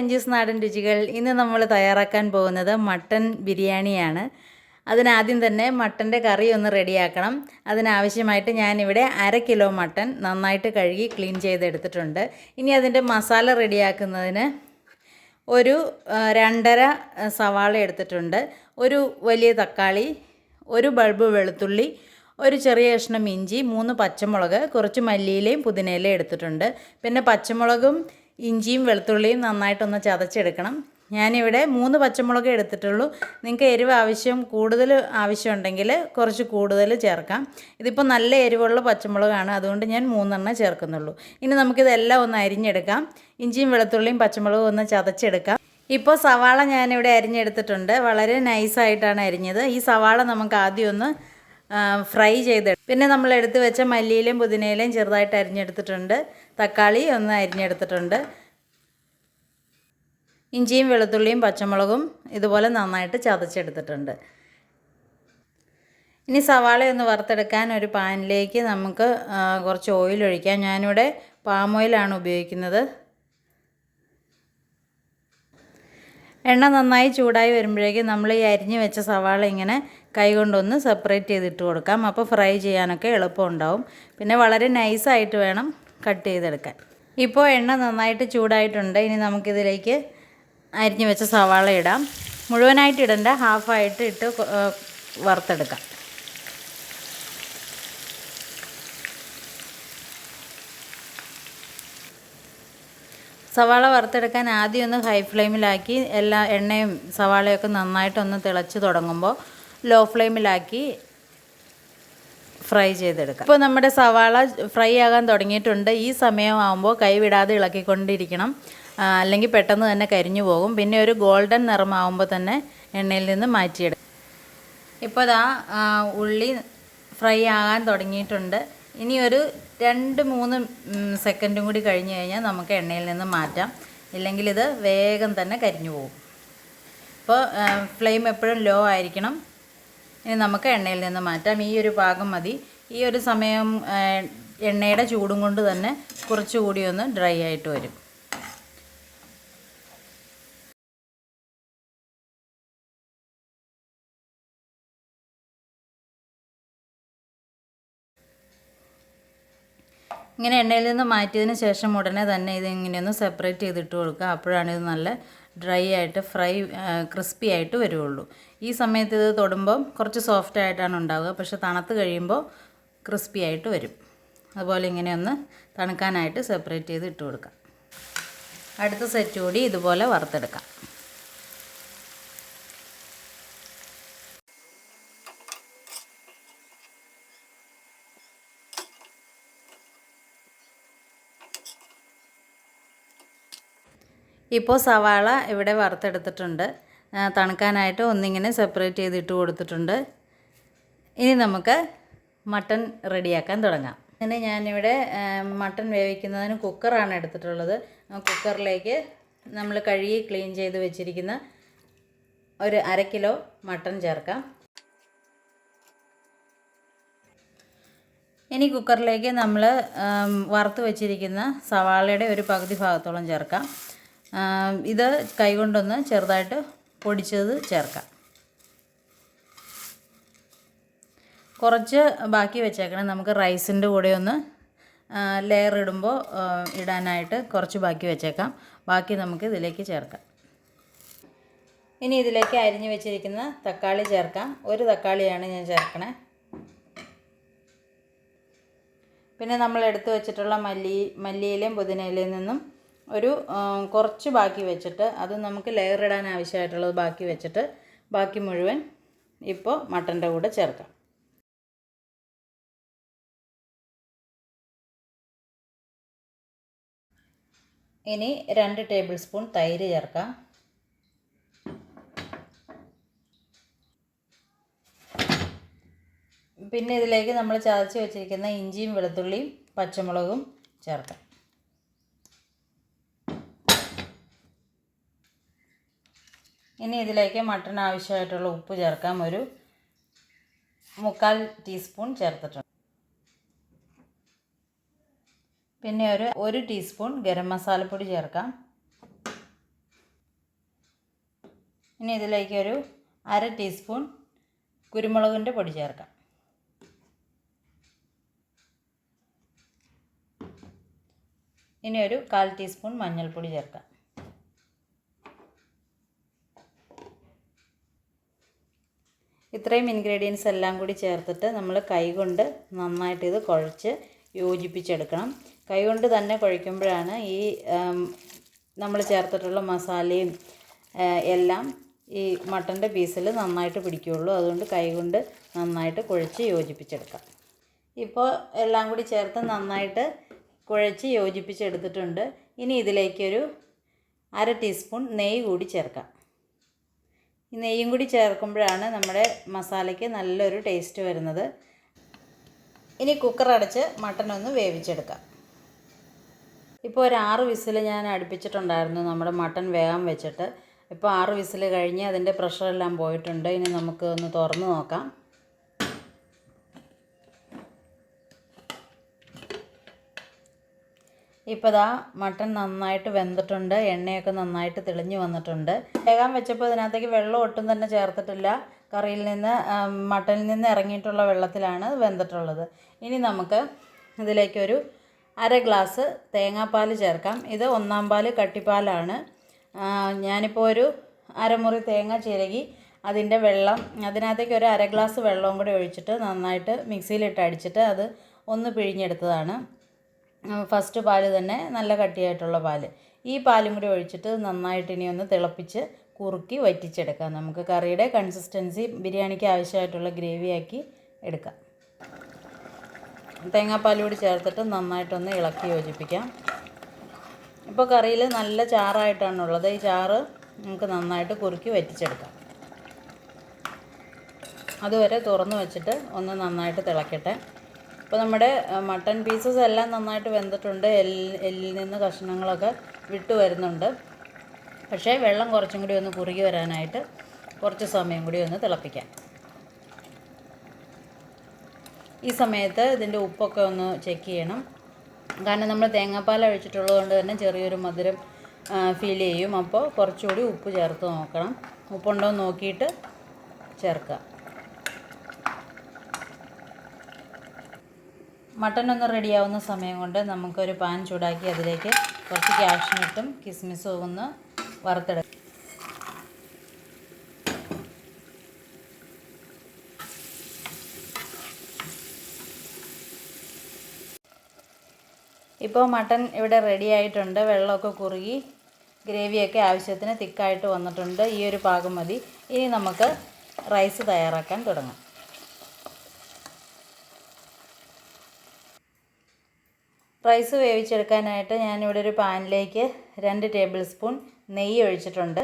അഞ്ചൂസ് നാടൻ രുചികൾ. ഇന്ന് നമ്മൾ തയ്യാറാക്കാൻ പോകുന്നത് മട്ടൻ ബിരിയാണിയാണ്. അതിനാദ്യം തന്നെ മട്ടൻ്റെ കറി ഒന്ന് റെഡിയാക്കണം. അതിനാവശ്യമായിട്ട് ഞാനിവിടെ 1/2 കിലോ മട്ടൻ നന്നായിട്ട് കഴുകി ക്ലീൻ ചെയ്തെടുത്തിട്ടുണ്ട്. ഇനി അതിൻ്റെ മസാല റെഡിയാക്കുന്നതിന് ഒരു 2.5 സവാള എടുത്തിട്ടുണ്ട്, ഒരു വലിയ തക്കാളി, ഒരു ബൾബ് വെളുത്തുള്ളി, ഒരു ചെറിയ കഷ്ണം ഇഞ്ചി, 3 പച്ചമുളക്, കുറച്ച് മല്ലിയിലയും പുതിനയിലയും എടുത്തിട്ടുണ്ട്. പിന്നെ പച്ചമുളകും ഇഞ്ചിയും വെളുത്തുള്ളിയും നന്നായിട്ടൊന്ന് ചതച്ചെടുക്കണം. ഞാനിവിടെ 3 പച്ചമുളക് എടുത്തിട്ടുള്ളൂ. നിങ്ങൾക്ക് എരിവ് കൂടുതൽ ആവശ്യമുണ്ടെങ്കിൽ കുറച്ച് കൂടുതൽ ചേർക്കാം. ഇതിപ്പോൾ നല്ല എരിവുള്ള പച്ചമുളകാണ്, അതുകൊണ്ട് ഞാൻ 3 ചേർക്കുന്നുള്ളൂ. ഇനി നമുക്കിതെല്ലാം ഒന്ന് അരിഞ്ഞെടുക്കാം. ഇഞ്ചിയും വെളുത്തുള്ളിയും പച്ചമുളകും ഒന്ന് ചതച്ചെടുക്കാം. ഇപ്പോൾ സവാള ഞാനിവിടെ അരിഞ്ഞെടുത്തിട്ടുണ്ട്. വളരെ നൈസായിട്ടാണ് അരിഞ്ഞത്. ഈ സവാള നമുക്ക് ആദ്യം ഒന്ന് ഫ്രൈ ചെയ്തെടുക്കും. പിന്നെ നമ്മൾ എടുത്ത് വെച്ച മല്ലിയിലയും പുതിനയിലയും ചെറുതായിട്ട് അരിഞ്ഞെടുത്തിട്ടുണ്ട്. തക്കാളി ഒന്ന് അരിഞ്ഞെടുത്തിട്ടുണ്ട്. ഇഞ്ചിയും വെളുത്തുള്ളിയും പച്ചമുളകും ഇതുപോലെ നന്നായിട്ട് ചതച്ചെടുത്തിട്ടുണ്ട്. ഇനി സവാള ഒന്ന് വറുത്തെടുക്കാൻ ഒരു പാനിലേക്ക് നമുക്ക് കുറച്ച് ഓയിൽ ഒഴിക്കാം. ഞാനിവിടെ പാം ഓയിലാണ് ഉപയോഗിക്കുന്നത്. എണ്ണ നന്നായി ചൂടായി വരുമ്പോഴേക്കും നമ്മൾ ഈ അരിഞ്ഞ് വെച്ച സവാള ഇങ്ങനെ കൈകൊണ്ടൊന്ന് സെപ്പറേറ്റ് ചെയ്തിട്ട് കൊടുക്കാം. അപ്പോൾ ഫ്രൈ ചെയ്യാനൊക്കെ എളുപ്പമുണ്ടാവും. പിന്നെ വളരെ നൈസായിട്ട് വേണം കട്ട് ചെയ്തെടുക്കാൻ. ഇപ്പോൾ എണ്ണ നന്നായിട്ട് ചൂടായിട്ടുണ്ട്. ഇനി നമുക്കിതിലേക്ക് അരിഞ്ഞ് വെച്ച സവാള ഇടാം. മുഴുവനായിട്ട് ഇടണ്ട, ഹാഫായിട്ട് ഇട്ട് വറുത്തെടുക്കാം. സവാള വറുത്തെടുക്കാൻ ആദ്യം ഒന്ന് ഹൈ ഫ്ലെയിമിലാക്കി എല്ലാ എണ്ണയും സവാളയൊക്കെ നന്നായിട്ടൊന്ന് തിളച്ച് തുടങ്ങുമ്പോൾ ലോ ഫ്ലെയിമിലാക്കി ഫ്രൈ ചെയ്തെടുക്കാം. ഇപ്പോൾ നമ്മുടെ സവാള ഫ്രൈ ആകാൻ തുടങ്ങിയിട്ടുണ്ട്. ഈ സമയമാകുമ്പോൾ കൈ വിടാതെ ഇളക്കിക്കൊണ്ടിരിക്കണം, അല്ലെങ്കിൽ പെട്ടെന്ന് തന്നെ കരിഞ്ഞു പോകും. പിന്നെ ഒരു ഗോൾഡൻ നിറമാകുമ്പോൾ തന്നെ എണ്ണയിൽ നിന്ന് മാറ്റിയെടുക്കും. ഇപ്പോൾ ദാ ഉള്ളി ഫ്രൈ ആകാൻ തുടങ്ങിയിട്ടുണ്ട്. ഇനി ഒരു 2-3 സെക്കൻഡും കൂടി കഴിഞ്ഞ് കഴിഞ്ഞാൽ നമുക്ക് എണ്ണയിൽ നിന്ന് മാറ്റാം, ഇല്ലെങ്കിൽ ഇത് വേഗം തന്നെ കരിഞ്ഞു പോകും. അപ്പോൾ ഫ്ലെയിം എപ്പോഴും ലോ ആയിരിക്കണം. ഇനി നമുക്ക് എണ്ണയിൽ നിന്ന് മാറ്റാം. ഈ ഒരു പാകം മതി. ഈ ഒരു സമയം എണ്ണയുടെ ചൂടും കൊണ്ട് തന്നെ കുറച്ചുകൂടി ഒന്ന് ഡ്രൈ ആയിട്ട് വരും. ഇങ്ങനെ എണ്ണയിൽ നിന്ന് മാറ്റിയതിന് ശേഷം ഉടനെ തന്നെ ഇത് ഇങ്ങനെയൊന്ന് സെപ്പറേറ്റ് ചെയ്തിട്ട് കൊടുക്കുക. അപ്പോഴാണ് ഇത് നല്ല ഡ്രൈ ആയിട്ട് ക്രിസ്പി ആയിട്ട് വരുള്ളൂ. ഈ സമയത്ത് ഇത് തൊടുമ്പോൾ കുറച്ച് സോഫ്റ്റ് ആയിട്ടാണ് ഉണ്ടാവുക, പക്ഷെ തണുത്ത് കഴിയുമ്പോൾ ക്രിസ്പി ആയിട്ട് വരും. അതുപോലെ ഇങ്ങനെയൊന്ന് തണുക്കാനായിട്ട് സെപ്പറേറ്റ് ചെയ്ത് ഇട്ട് കൊടുക്കാം. അടുത്ത സെറ്റ് കൂടി ഇതുപോലെ വറുത്തെടുക്കാം. ഇപ്പോൾ സവാള ഇവിടെ വറുത്തെടുത്തിട്ടുണ്ട്. തണുക്കാനായിട്ട് ഒന്നിങ്ങനെ സെപ്പറേറ്റ് ചെയ്തിട്ട് കൊടുത്തിട്ടുണ്ട്. ഇനി നമുക്ക് മട്ടൺ റെഡിയാക്കാൻ തുടങ്ങാം. അങ്ങനെ ഞാനിവിടെ മട്ടൺ വേവിക്കുന്നതിന് കുക്കറാണ് എടുത്തിട്ടുള്ളത്. കുക്കറിലേക്ക് നമ്മൾ കഴുകി ക്ലീൻ ചെയ്ത് വെച്ചിരിക്കുന്ന ഒരു 1/2 കിലോ മട്ടൺ ചേർക്കാം. ഇനി കുക്കറിലേക്ക് നമ്മൾ വറുത്ത് വെച്ചിരിക്കുന്ന സവാളയുടെ ഒരു പകുതി ഭാഗത്തോളം ചേർക്കാം. ഇത് കൈകൊണ്ടൊന്ന് ചെറുതായിട്ട് പൊടിച്ചത് ചേർക്കാം. കുറച്ച് ബാക്കി വെച്ചേക്കണം. നമുക്ക് റൈസിൻ്റെ കൂടെ ഒന്ന് ലെയർ ഇടുമ്പോൾ ഇടാനായിട്ട് കുറച്ച് ബാക്കി വെച്ചേക്കാം. ബാക്കി നമുക്ക് ഇതിലേക്ക് ചേർക്കാം. ഇനി ഇതിലേക്ക് അരിഞ്ഞു വെച്ചിരിക്കുന്ന തക്കാളി ചേർക്കാം. ഒരു തക്കാളിയാണ് ഞാൻ ചേർക്കണേ. പിന്നെ നമ്മൾ എടുത്തു വെച്ചിട്ടുള്ള മല്ലിയിലയും പുതിനയിലയിൽ നിന്നും ഒരു കുറച്ച് ബാക്കി വെച്ചിട്ട്, അത് നമുക്ക് ലെയർ ഇടാൻ ആവശ്യമായിട്ടുള്ളത് ബാക്കി വെച്ചിട്ട് ബാക്കി മുഴുവൻ ഇപ്പോൾ മട്ടൻ്റെ കൂടെ ചേർക്കാം. ഇനി 2 ടേബിൾ സ്പൂൺ തൈര് ചേർക്കാം. പിന്നെ ഇതിലേക്ക് നമ്മൾ ചതച്ച് വെച്ചിരിക്കുന്ന ഇഞ്ചിയും വെളുത്തുള്ളിയും പച്ചമുളകും ചേർക്കാം. ഇനി ഇതിലേക്ക് മട്ടൺ ആവശ്യമായിട്ടുള്ള ഉപ്പ് ചേർക്കാം. ഒരു 1/4 ടീസ്പൂൺ ചേർത്തിട്ടുണ്ട്. പിന്നെ ഒരു ടീസ്പൂൺ ഗരം മസാലപ്പൊടി ചേർക്കാം. ഇനി ഇതിലേക്ക് ഒരു 1/2 ടീസ്പൂൺ കുരുമുളകിൻ്റെ പൊടി ചേർക്കാം. ഇനി ഒരു 1/4 ടീസ്പൂൺ മഞ്ഞൾപ്പൊടി ചേർക്കാം. ഇത്രയും ഇൻഗ്രീഡിയൻസ് എല്ലാം കൂടി ചേർത്തിട്ട് നമ്മൾ കൈകൊണ്ട് നന്നായിട്ട് ഇത് കുഴച്ച് യോജിപ്പിച്ചെടുക്കണം. കൈകൊണ്ട് തന്നെ കുഴയ്ക്കുമ്പോഴാണ് ഈ നമ്മൾ ചേർത്തിട്ടുള്ള മസാലയും എല്ലാം ഈ മട്ടൻ്റെ പീസിൽ നന്നായിട്ട് പിടിക്കുകയുള്ളൂ. അതുകൊണ്ട് കൈകൊണ്ട് നന്നായിട്ട് കുഴച്ച് യോജിപ്പിച്ചെടുക്കാം. ഇപ്പോൾ എല്ലാം കൂടി ചേർത്ത് നന്നായിട്ട് കുഴച്ച് യോജിപ്പിച്ചെടുത്തിട്ടുണ്ട്. ഇനി ഇതിലേക്കൊരു 1/2 ടീസ്പൂൺ നെയ്യ് കൂടി ചേർക്കാം. ഈ നെയ്യും കൂടി ചേർക്കുമ്പോഴാണ് നമ്മുടെ മസാലയ്ക്ക് നല്ലൊരു ടേസ്റ്റ് വരുന്നത്. ഇനി കുക്കർ അടച്ച് മട്ടൻ ഒന്ന് വേവിച്ചെടുക്കാം. ഇപ്പോൾ ഒരു 6 വിസിൽ ഞാൻ അടുപ്പിച്ചിട്ടുണ്ടായിരുന്നു നമ്മുടെ മട്ടൻ വേകാൻ വെച്ചിട്ട്. ഇപ്പോൾ 6 വിസിൽ കഴിഞ്ഞ് അതിൻ്റെ പ്രഷറെല്ലാം പോയിട്ടുണ്ട്. ഇനി നമുക്ക് ഒന്ന് തുറന്ന് നോക്കാം. ഇപ്പോൾ ദാ മട്ടൻ നന്നായിട്ട് വെന്തിട്ടുണ്ട്. എണ്ണയൊക്കെ നന്നായിട്ട് തെളിഞ്ഞ് വന്നിട്ടുണ്ട്. വേകാൻ വെച്ചപ്പോൾ ഇതിനകത്തേക്ക് വെള്ളം ഒട്ടും തന്നെ ചേർത്തിട്ടില്ല. കറിയിൽ നിന്ന് മട്ടനിൽ നിന്ന് ഇറങ്ങിയിട്ടുള്ള വെള്ളത്തിലാണ് വെന്തിട്ടുള്ളത്. ഇനി നമുക്ക് ഇതിലേക്കൊരു 1/2 ഗ്ലാസ് തേങ്ങാപ്പാൽ ചേർക്കാം. ഇത് 1-ാം പാൽ കട്ടിപ്പാലാണ്. ഞാനിപ്പോൾ ഒരു അരമുറി തേങ്ങ ചിരകി അതിൻ്റെ വെള്ളം അതിനകത്തേക്ക് ഒരു 1/2 ഗ്ലാസ് വെള്ളവും കൂടി ഒഴിച്ചിട്ട് നന്നായിട്ട് മിക്സിയിലിട്ട് അടിച്ചിട്ട് അത് ഒന്ന് പിഴിഞ്ഞെടുത്തതാണ്. ഫസ്റ്റ് പാൽ തന്നെ നല്ല കട്ടിയായിട്ടുള്ള പാൽ. ഈ പാലും കൂടി ഒഴിച്ചിട്ട് നന്നായിട്ട് ഇനി ഒന്ന് തിളപ്പിച്ച് കുറുക്കി വറ്റിച്ചെടുക്കാം. നമുക്ക് കറിയുടെ കൺസിസ്റ്റൻസി ബിരിയാണിക്ക് ആവശ്യമായിട്ടുള്ള ഗ്രേവിയാക്കി എടുക്കാം. തേങ്ങാപ്പാൽ കൂടി ചേർത്തിട്ട് നന്നായിട്ടൊന്ന് ഇളക്കി യോജിപ്പിക്കാം. ഇപ്പോൾ കറിയിൽ നല്ല ചാറായിട്ടാണുള്ളത്. ഈ ചാറ് നമുക്ക് നന്നായിട്ട് കുറുക്കി വറ്റിച്ചെടുക്കാം. അതുവരെ തുറന്ന് വെച്ചിട്ട് ഒന്ന് നന്നായിട്ട് തിളക്കട്ടെ. ഇപ്പോൾ നമ്മുടെ മട്ടൺ പീസസ് എല്ലാം നന്നായിട്ട് വെന്തിട്ടുണ്ട്. എല്ലിൽ നിന്ന് കഷ്ണങ്ങളൊക്കെ വിട്ട് വരുന്നുണ്ട്. പക്ഷേ വെള്ളം കുറച്ചും കൂടി ഒന്ന് കുറുകി വരാനായിട്ട് കുറച്ച് സമയം കൂടി ഒന്ന് തിളപ്പിക്കാം. ഈ സമയത്ത് ഇതിൻ്റെ ഉപ്പൊക്കെ ഒന്ന് ചെക്ക് ചെയ്യണം. കാരണം നമ്മൾ തേങ്ങാപ്പാൽ ഒഴിച്ചിട്ടുള്ളത് കൊണ്ട് തന്നെ ചെറിയൊരു മധുരം ഫീൽ ചെയ്യും. അപ്പോൾ കുറച്ചുകൂടി ഉപ്പ് ചേർത്ത് നോക്കണം. ഉപ്പുണ്ടോ എന്ന് നോക്കിയിട്ട് ചേർക്കുക. മട്ടൺ ഒന്ന് റെഡിയാവുന്ന സമയം കൊണ്ട് നമുക്കൊരു പാൻ ചൂടാക്കി അതിലേക്ക് കുറച്ച് കാഷ്നട്ടും കിസ്മിസും ഒന്ന് വറുത്തെടുക്കാം. ഇപ്പോൾ മട്ടൺ ഇവിടെ റെഡി ആയിട്ടുണ്ട്. വെള്ളമൊക്കെ കുറുകി ഗ്രേവിയൊക്കെ ആവശ്യത്തിന് തിക്കായിട്ട് വന്നിട്ടുണ്ട്. ഈ ഒരു പാകം മതി. ഇനി നമുക്ക് റൈസ് തയ്യാറാക്കാൻ തുടങ്ങാം. റൈസ് വേവിച്ചെടുക്കാനായിട്ട് ഞാനിവിടെ ഒരു പാനിലേക്ക് 2 ടേബിൾ സ്പൂൺ നെയ്യ് ഒഴിച്ചിട്ടുണ്ട്.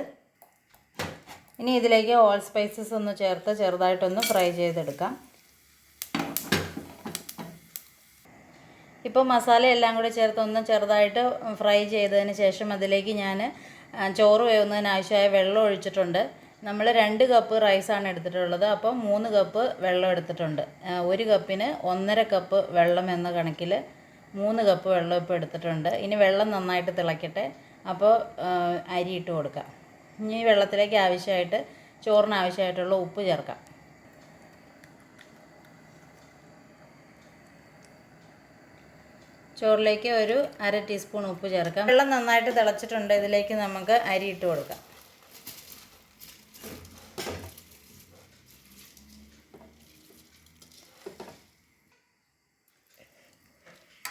ഇനി ഇതിലേക്ക് ഓൾ സ്പൈസസ് ഒന്ന് ചേർത്ത് ചെറുതായിട്ടൊന്ന് ഫ്രൈ ചെയ്തെടുക്കാം. ഇപ്പോൾ മസാല എല്ലാം കൂടി ചേർത്ത് ഒന്ന് ചെറുതായിട്ട് ഫ്രൈ ചെയ്തതിന് ശേഷം അതിലേക്ക് ഞാൻ ചോറ് വേവുന്നതിന് ആവശ്യമായ വെള്ളം ഒഴിച്ചിട്ടുണ്ട്. നമ്മൾ 2 കപ്പ് റൈസാണ് എടുത്തിട്ടുള്ളത്. അപ്പോൾ 3 കപ്പ് വെള്ളം എടുത്തിട്ടുണ്ട്. 1 കപ്പിന് 1.5 കപ്പ് വെള്ളം എന്ന കണക്കിൽ 3 കപ്പ് വെള്ളം ഇപ്പോൾ എടുത്തിട്ടുണ്ട്. ഇനി വെള്ളം നന്നായിട്ട് തിളയ്ക്കട്ടെ. അപ്പോൾ അരി ഇട്ട് കൊടുക്കാം. ഇനി വെള്ളത്തിലേക്ക് ആവശ്യമായിട്ട് ചോറിന് ആവശ്യമായിട്ടുള്ള ഉപ്പ് ചേർക്കാം. ചോറിലേക്ക് ഒരു 1/2 ടീസ്പൂൺ ഉപ്പ് ചേർക്കാം. വെള്ളം നന്നായിട്ട് തിളച്ചിട്ടുണ്ട്. ഇതിലേക്ക് നമുക്ക് അരി ഇട്ട് കൊടുക്കാം.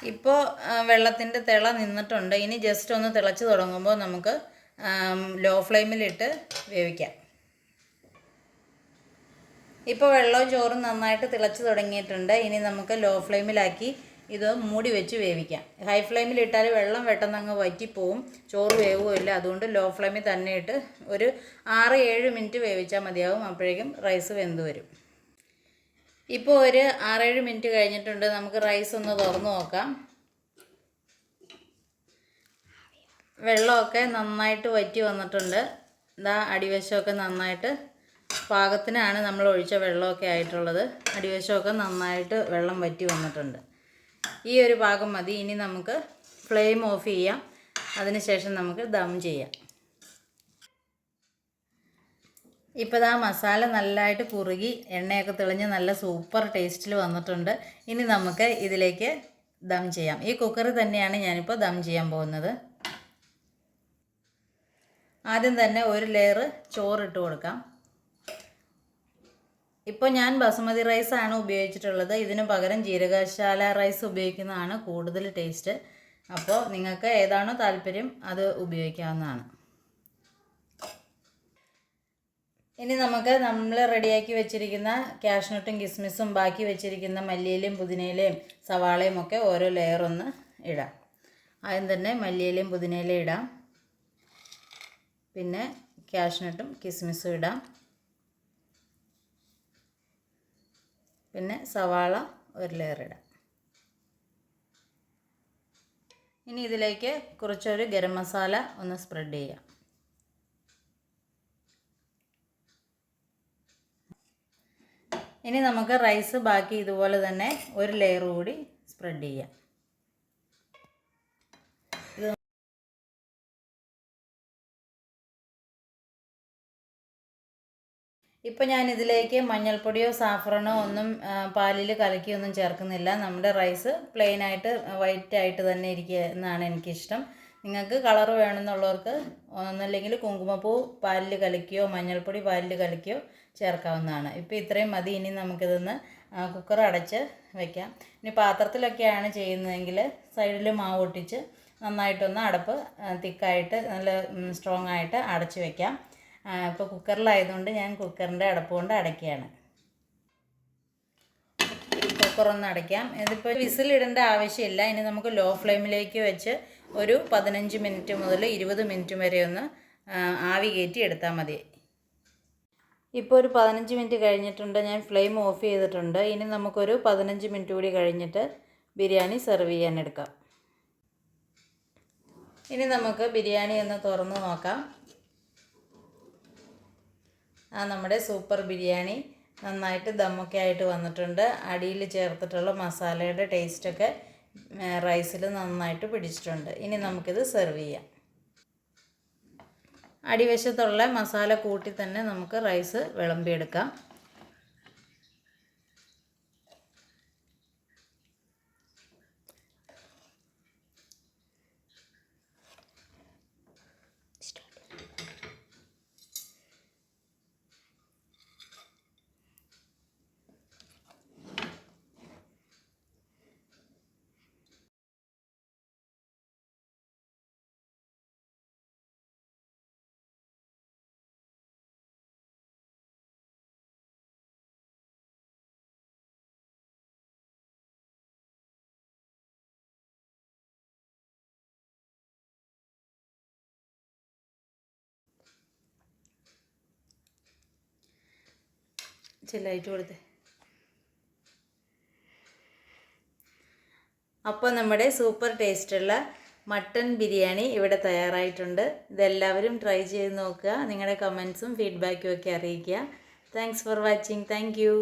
ഇപ്പോൾ വെള്ളത്തിൻ്റെ തിള നിന്നിട്ടുണ്ട്. ഇനി ജസ്റ്റ് ഒന്ന് തിളച്ച് തുടങ്ങുമ്പോൾ നമുക്ക് ലോ ഫ്ലെയിമിലിട്ട് വേവിക്കാം. ഇപ്പോൾ വെള്ളവും ചോറും നന്നായിട്ട് തിളച്ച് തുടങ്ങിയിട്ടുണ്ട്. ഇനി നമുക്ക് ലോ ഫ്ലെയിമിലാക്കി ഇത് മൂടി വെച്ച് വേവിക്കാം. ഹൈ ഫ്ലെയിമിലിട്ടാൽ വെള്ളം പെട്ടെന്ന് അങ്ങ് വറ്റിപ്പോവും, ചോറ് വേവുകയില്ല. അതുകൊണ്ട് ലോ ഫ്ലെയിമിൽ തന്നെ ഇട്ട് ഒരു 6-7 മിനിറ്റ് വേവിച്ചാൽ മതിയാവും. അപ്പോഴേക്കും റൈസ് വെന്ത് വരും. ഇപ്പോൾ ഒരു 6-7 മിനിറ്റ് കഴിഞ്ഞിട്ടുണ്ട്. നമുക്ക് റൈസ് ഒന്ന് തുറന്ന് നോക്കാം. വെള്ളമൊക്കെ നന്നായിട്ട് വറ്റി വന്നിട്ടുണ്ട്. ഇതാ അടിവശമൊക്കെ നന്നായിട്ട് പാകത്തിനാണ് നമ്മൾ ഒഴിച്ച വെള്ളമൊക്കെ ആയിട്ടുള്ളത്. അടിവശമൊക്കെ നന്നായിട്ട് വെള്ളം വറ്റി വന്നിട്ടുണ്ട്. ഈ ഒരു പാകം മതി. ഇനി നമുക്ക് ഫ്ലെയിം ഓഫ് ചെയ്യാം. അതിനുശേഷം നമുക്ക് ദം ചെയ്യാം. ഇപ്പോൾ ആ മസാല നല്ലതായിട്ട് കുറുകി എണ്ണയൊക്കെ തെളിഞ്ഞ് നല്ല സൂപ്പർ ടേസ്റ്റിൽ വന്നിട്ടുണ്ട്. ഇനി നമുക്ക് ഇതിലേക്ക് ദം ചെയ്യാം. ഈ കുക്കറിൽ തന്നെയാണ് ഞാനിപ്പോൾ ദം ചെയ്യാൻ പോകുന്നത്. ആദ്യം തന്നെ ഒരു ലെയർ ചോറിട്ട് കൊടുക്കാം. ഇപ്പോൾ ഞാൻ ബസുമതി റൈസാണ് ഉപയോഗിച്ചിട്ടുള്ളത്. ഇതിന് പകരം ജീരകശാല റൈസ് ഉപയോഗിക്കുന്നതാണ് കൂടുതൽ ടേസ്റ്റ്. അപ്പോൾ നിങ്ങൾക്ക് ഏതാണോ താല്പര്യം അത് ഉപയോഗിക്കാവുന്നതാണ്. ഇനി നമുക്ക് നമ്മൾ റെഡിയാക്കി വെച്ചിരിക്കുന്ന കാഷ്നട്ടും കിസ്മിസും ബാക്കി വെച്ചിരിക്കുന്ന മല്ലിയിലയും പുതിനയിലയും സവാളയും ഒക്കെ ഓരോ ലെയർ ഒന്ന് ഇടാം. ആദ്യം തന്നെ മല്ലിയിലയും പുതിനയിലയും ഇടാം. പിന്നെ കാഷ്നട്ടും കിസ്മിസും ഇടാം. പിന്നെ സവാള ഒരു ലെയർ ഇടാം. ഇനി ഇതിലേക്ക് കുറച്ചൊരു ഗരം മസാല ഒന്ന് സ്പ്രെഡ് ചെയ്യാം. ഇനി നമുക്ക് റൈസ് ബാക്കി ഇതുപോലെ തന്നെ ഒരു ലെയർ കൂടി സ്പ്രെഡ് ചെയ്യാം. ഇപ്പോൾ ഞാൻ ഇതിലേക്ക് മഞ്ഞൾപ്പൊടിയോ സാഫ്രണോ ഒന്നും പാലിൽ കലക്കിയൊന്നും ചേർക്കുന്നില്ല. നമ്മുടെ റൈസ് പ്ലെയിനായിട്ട് വൈറ്റായിട്ട് തന്നെ ഇരിക്കുക എന്നാണ് എനിക്കിഷ്ടം. നിങ്ങൾക്ക് കളർ വേണമെന്നുള്ളവർക്ക് ഒന്നല്ലെങ്കിൽ കുങ്കുമപ്പൂ പാലിൽ കലക്കിയോ മഞ്ഞൾപ്പൊടി പാലിൽ കലക്കിയോ ചേർക്കാവുന്നതാണ്. ഇപ്പോൾ ഇത്രയും മതി. ഇനി നമുക്കിതൊന്ന് കുക്കർ അടച്ച് വയ്ക്കാം. ഇനി പാത്രത്തിലൊക്കെയാണ് ചെയ്യുന്നതെങ്കിൽ സൈഡിൽ മാവ് ഒട്ടിച്ച് നന്നായിട്ടൊന്ന് അടപ്പ് തിക്കായിട്ട് നല്ല സ്ട്രോങ് ആയിട്ട് അടച്ച് വയ്ക്കാം. ഇപ്പോൾ കുക്കറിലായതുകൊണ്ട് ഞാൻ കുക്കറിൻ്റെ അടപ്പ് കൊണ്ട് അടയ്ക്കുകയാണ്. കുക്കറൊന്ന് അടയ്ക്കാം. ഇതിപ്പോൾ വിസിലിടേണ്ട ആവശ്യമില്ല. ഇനി നമുക്ക് ലോ ഫ്ലെയിമിലേക്ക് വെച്ച് ഒരു 15 മിനിറ്റ് മുതൽ 20 മിനിറ്റ് വരെ ഒന്ന് ആവി കയറ്റി എടുത്താൽ മതി. ഇപ്പോൾ ഒരു 15 മിനിറ്റ് കഴിഞ്ഞിട്ടുണ്ട്. ഞാൻ ഫ്ലെയിം ഓഫ് ചെയ്തിട്ടുണ്ട്. ഇനി നമുക്കൊരു 15 മിനിറ്റ് കൂടി കഴിഞ്ഞിട്ട് ബിരിയാണി സെർവ് ചെയ്യാൻ എടുക്കാം. ഇനി നമുക്ക് ബിരിയാണി ഒന്ന് തുറന്ന് നോക്കാം. നമ്മുടെ സൂപ്പർ ബിരിയാണി നന്നായിട്ട് ദമ്മൊക്കെ ആയിട്ട് വന്നിട്ടുണ്ട്. അടിയിൽ ചേർത്തിട്ടുള്ള മസാലയുടെ ടേസ്റ്റൊക്കെ റൈസിൽ നന്നായിട്ട് പിടിച്ചിട്ടുണ്ട്. ഇനി നമുക്കിത് സെർവ് ചെയ്യാം. അടിവശത്തുള്ള മസാല കൂട്ടി തന്നെ നമുക്ക് റൈസ് വിളമ്പിയെടുക്കാം. ചില്ലായിട്ട് കൊടുത്തേ. അപ്പോൾ നമ്മുടെ സൂപ്പർ ടേസ്റ്റുള്ള മട്ടൺ ബിരിയാണി ഇവിടെ തയ്യാറായിട്ടുണ്ട്. ഇതെല്ലാവരും ട്രൈ ചെയ്ത് നോക്കുക. നിങ്ങളുടെ കമൻസും ഫീഡ്ബാക്കും ഒക്കെ അറിയിക്കുക. Thanks for watching. Thank you.